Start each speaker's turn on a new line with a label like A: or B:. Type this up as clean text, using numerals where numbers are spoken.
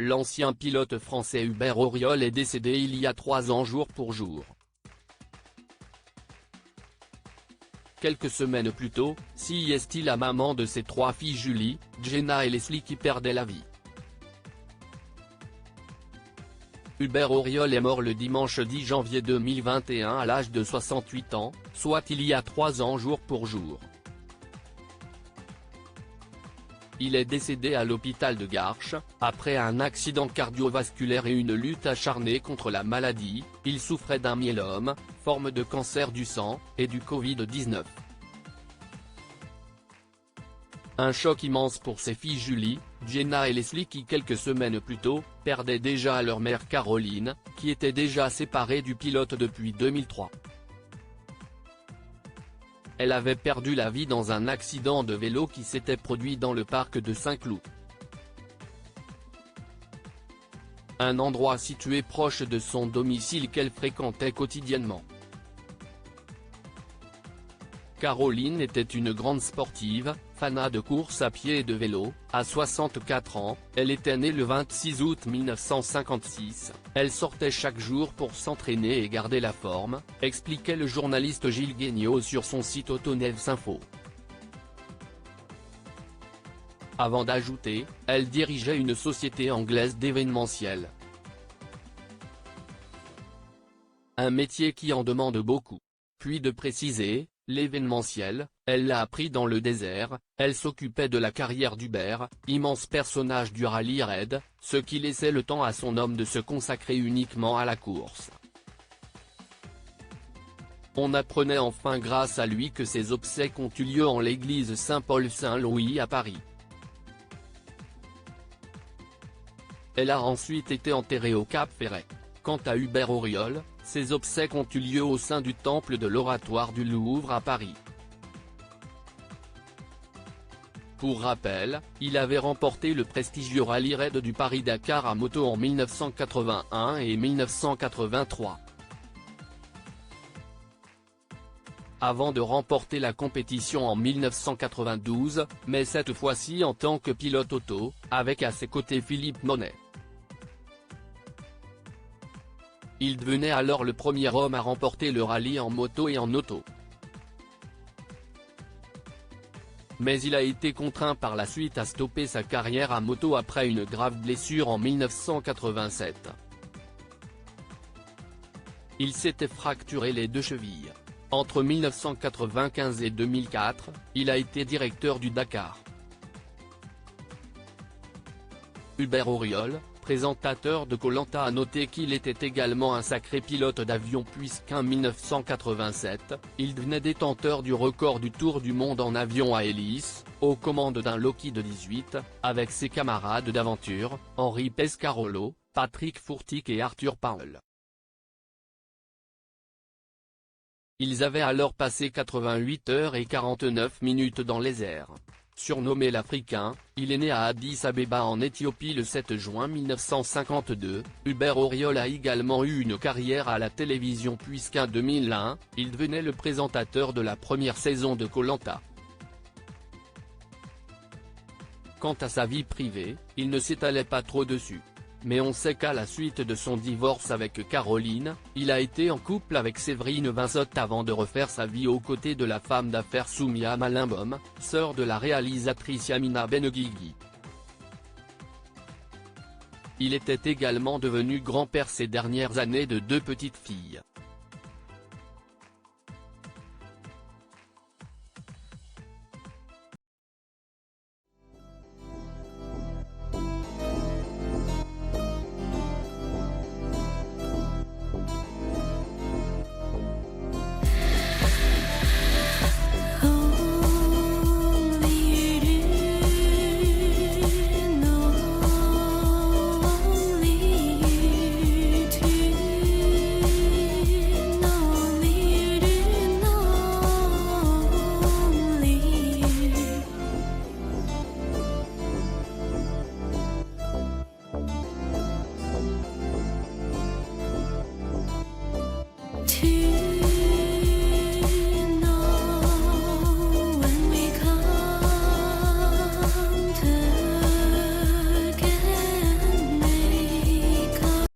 A: L'ancien pilote français Hubert Auriol est décédé il y a 3 ans jour pour jour. Quelques semaines plus tôt, c'est la maman de ses 3 filles Julie, Jenna et Leslie qui perdait la vie. Hubert Auriol est mort le dimanche 10 janvier 2021 à l'âge de 68 ans, soit il y a 3 ans jour pour jour. Il est décédé à l'hôpital de Garches, après un accident cardiovasculaire et une lutte acharnée contre la maladie. Il souffrait d'un myélome, forme de cancer du sang, et du Covid-19. Un choc immense pour ses filles Julie, Jenna et Leslie qui quelques semaines plus tôt, perdaient déjà leur mère Caroline, qui était déjà séparée du pilote depuis 2003. Elle avait perdu la vie dans un accident de vélo qui s'était produit dans le parc de Saint-Cloud. Un endroit situé proche de son domicile qu'elle fréquentait quotidiennement. Caroline était une grande sportive, fanat de course à pied et de vélo. À 64 ans, elle était née le 26 août 1956, elle sortait chaque jour pour s'entraîner et garder la forme, expliquait le journaliste Gilles Guignot sur son site Autonevs-Info. Avant d'ajouter, elle dirigeait une société anglaise d'événementiel. Un métier qui en demande beaucoup. Puis de préciser, l'événementiel, elle l'a appris dans le désert. Elle s'occupait de la carrière d'Hubert, immense personnage du rallye raid, ce qui laissait le temps à son homme de se consacrer uniquement à la course. On apprenait enfin grâce à lui que ses obsèques ont eu lieu en l'église Saint-Paul-Saint-Louis à Paris. Elle a ensuite été enterrée au Cap Ferret. Quant à Hubert Auriol, ses obsèques ont eu lieu au sein du temple de l'Oratoire du Louvre à Paris. Pour rappel, il avait remporté le prestigieux rallye raid du Paris-Dakar à moto en 1981 et 1983. Avant de remporter la compétition en 1992, mais cette fois-ci en tant que pilote auto, avec à ses côtés Philippe Monet. Il devenait alors le premier homme à remporter le rallye en moto et en auto. Mais il a été contraint par la suite à stopper sa carrière à moto après une grave blessure en 1987. Il s'était fracturé les 2 chevilles. Entre 1995 et 2004, il a été directeur du Dakar. Hubert Auriol, présentateur de Koh-Lanta, a noté qu'il était également un sacré pilote d'avion puisqu'en 1987, il devenait détenteur du record du Tour du monde en avion à hélice, aux commandes d'un Lockheed 18, avec ses camarades d'aventure, Henri Pescarolo, Patrick Fourtic et Arthur Paul. Ils avaient alors passé 88 heures et 49 minutes dans les airs. Surnommé l'Africain, il est né à Addis Abeba en Éthiopie le 7 juin 1952. Hubert Auriol a également eu une carrière à la télévision puisqu'en 2001, il devenait le présentateur de la première saison de Koh-Lanta. Quant à sa vie privée, il ne s'étalait pas trop dessus. Mais on sait qu'à la suite de son divorce avec Caroline, il a été en couple avec Séverine Vinsotte avant de refaire sa vie aux côtés de la femme d'affaires Soumia Malinbom, sœur de la réalisatrice Yamina Benguigui. Il était également devenu grand-père ces dernières années de 2 petites filles.